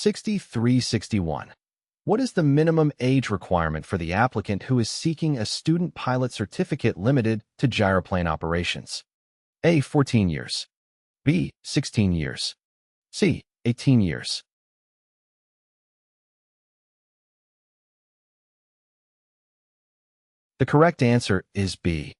6361. What is the minimum age requirement for the applicant who is seeking a student pilot certificate limited to gyroplane operations? A. 14 years. B. 16 years. C. 18 years. The correct answer is B.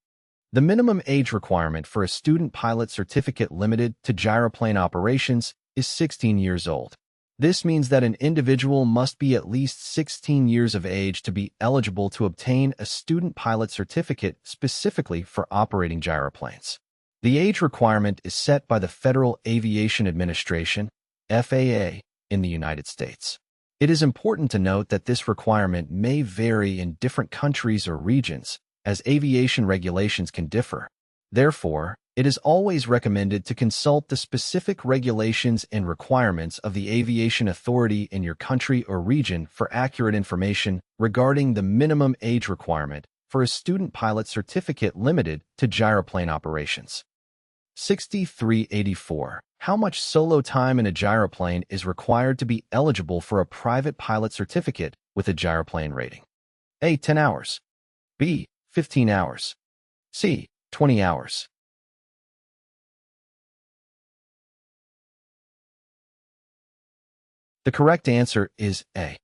The minimum age requirement for a student pilot certificate limited to gyroplane operations is 16 years old. This means that an individual must be at least 16 years of age to be eligible to obtain a student pilot certificate specifically for operating gyroplanes. The age requirement is set by the Federal Aviation Administration, FAA, in the United States. It is important to note that this requirement may vary in different countries or regions, as aviation regulations can differ. Therefore, it is always recommended to consult the specific regulations and requirements of the aviation authority in your country or region for accurate information regarding the minimum age requirement for a student pilot certificate limited to gyroplane operations. 6384. How much solo time in a gyroplane is required to be eligible for a private pilot certificate with a gyroplane rating? A. 10 hours. B. 15 hours. C. 20 hours. The correct answer is A.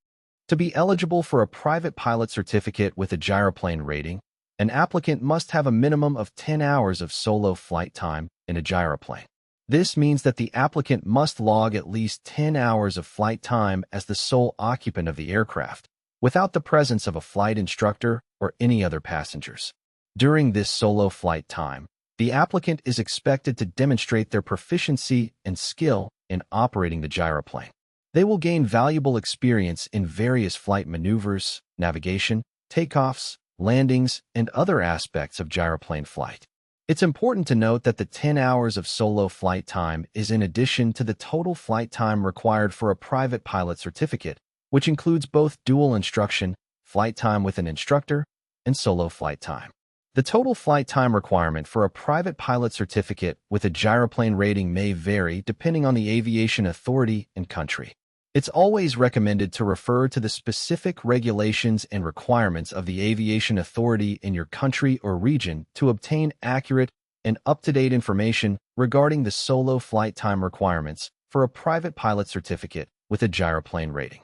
To be eligible for a private pilot certificate with a gyroplane rating, an applicant must have a minimum of 10 hours of solo flight time in a gyroplane. This means that the applicant must log at least 10 hours of flight time as the sole occupant of the aircraft, without the presence of a flight instructor or any other passengers. During this solo flight time, the applicant is expected to demonstrate their proficiency and skill in operating the gyroplane. They will gain valuable experience in various flight maneuvers, navigation, takeoffs, landings, and other aspects of gyroplane flight. It's important to note that the 10 hours of solo flight time is in addition to the total flight time required for a private pilot certificate, which includes both dual instruction, flight time with an instructor, and solo flight time. The total flight time requirement for a private pilot certificate with a gyroplane rating may vary depending on the aviation authority and country. It's always recommended to refer to the specific regulations and requirements of the aviation authority in your country or region to obtain accurate and up-to-date information regarding the solo flight time requirements for a private pilot certificate with a gyroplane rating.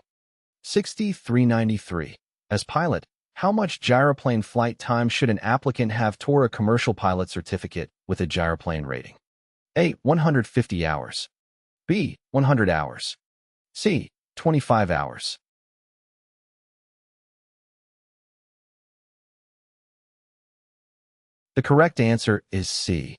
6393. As pilot, how much gyroplane flight time should an applicant have toward a commercial pilot certificate with a gyroplane rating? A. 150 hours. B. 100 hours. C. 25 hours. The correct answer is C.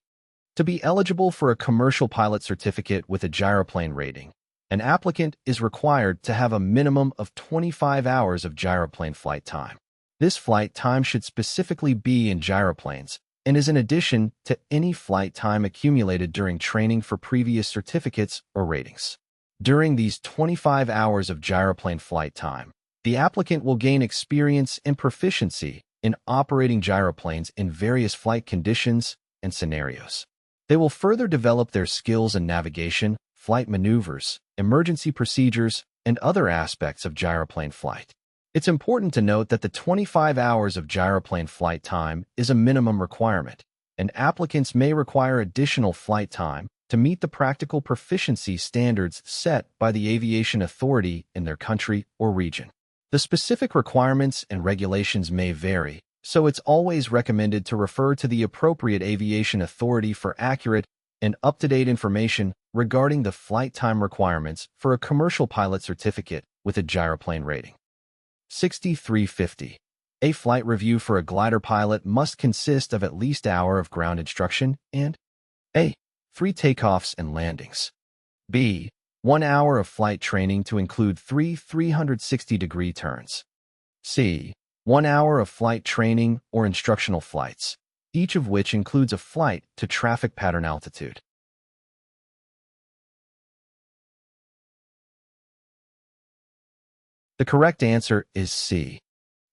To be eligible for a commercial pilot certificate with a gyroplane rating, an applicant is required to have a minimum of 25 hours of gyroplane flight time. This flight time should specifically be in gyroplanes and is in addition to any flight time accumulated during training for previous certificates or ratings. During these 25 hours of gyroplane flight time, the applicant will gain experience and proficiency in operating gyroplanes in various flight conditions and scenarios. They will further develop their skills in navigation, flight maneuvers, emergency procedures, and other aspects of gyroplane flight. It's important to note that the 25 hours of gyroplane flight time is a minimum requirement, and applicants may require additional flight time to meet the practical proficiency standards set by the aviation authority in their country or region. The specific requirements and regulations may vary, so it's always recommended to refer to the appropriate aviation authority for accurate and up-to-date information regarding the flight time requirements for a commercial pilot certificate with a gyroplane rating. 6350. A flight review for a glider pilot must consist of at least an hour of ground instruction and A. 3 takeoffs and landings. B. 1 hour of flight training to include 3 360-degree turns. C. 1 hour of flight training or instructional flights, each of which includes a flight to traffic pattern altitude. The correct answer is C.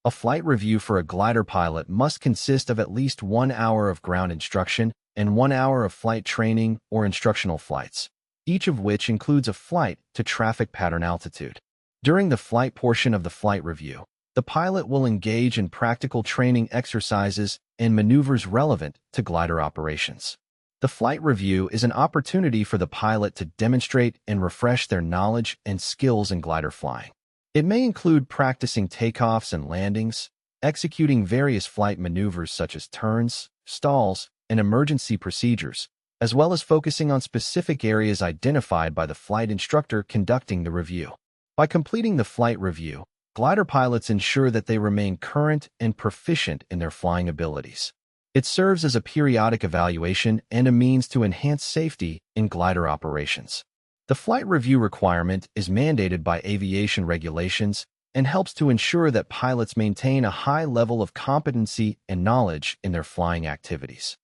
A flight review for a glider pilot must consist of at least 1 hour of ground instruction and 1 hour of flight training or instructional flights, each of which includes a flight to traffic pattern altitude. During the flight portion of the flight review, the pilot will engage in practical training exercises and maneuvers relevant to glider operations. The flight review is an opportunity for the pilot to demonstrate and refresh their knowledge and skills in glider flying. It may include practicing takeoffs and landings, executing various flight maneuvers such as turns, stalls, and emergency procedures, as well as focusing on specific areas identified by the flight instructor conducting the review. By completing the flight review, glider pilots ensure that they remain current and proficient in their flying abilities. It serves as a periodic evaluation and a means to enhance safety in glider operations. The flight review requirement is mandated by aviation regulations and helps to ensure that pilots maintain a high level of competency and knowledge in their flying activities.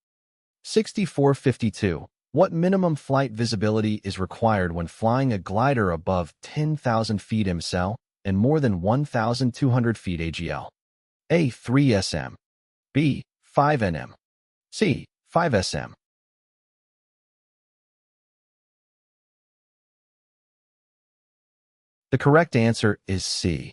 6452. What minimum flight visibility is required when flying a glider above 10,000 feet MSL and more than 1,200 feet AGL? A. 3 sm. B. 5 nm. C. 5 sm. The correct answer is C.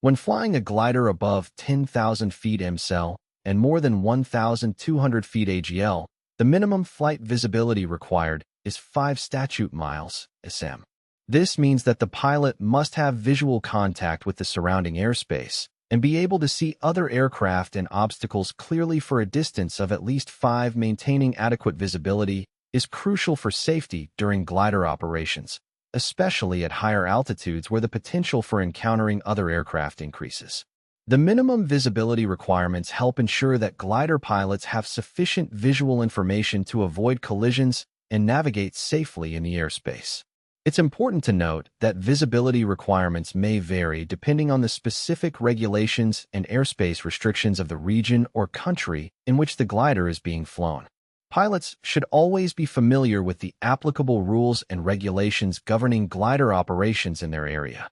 When flying a glider above 10,000 feet MSL and more than 1,200 feet AGL, the minimum flight visibility required is 5 statute miles (sm). This means that the pilot must have visual contact with the surrounding airspace and be able to see other aircraft and obstacles clearly for a distance of at least 5. Maintaining adequate visibility is crucial for safety during glider operations, especially at higher altitudes where the potential for encountering other aircraft increases. The minimum visibility requirements help ensure that glider pilots have sufficient visual information to avoid collisions and navigate safely in the airspace. It's important to note that visibility requirements may vary depending on the specific regulations and airspace restrictions of the region or country in which the glider is being flown. Pilots should always be familiar with the applicable rules and regulations governing glider operations in their area.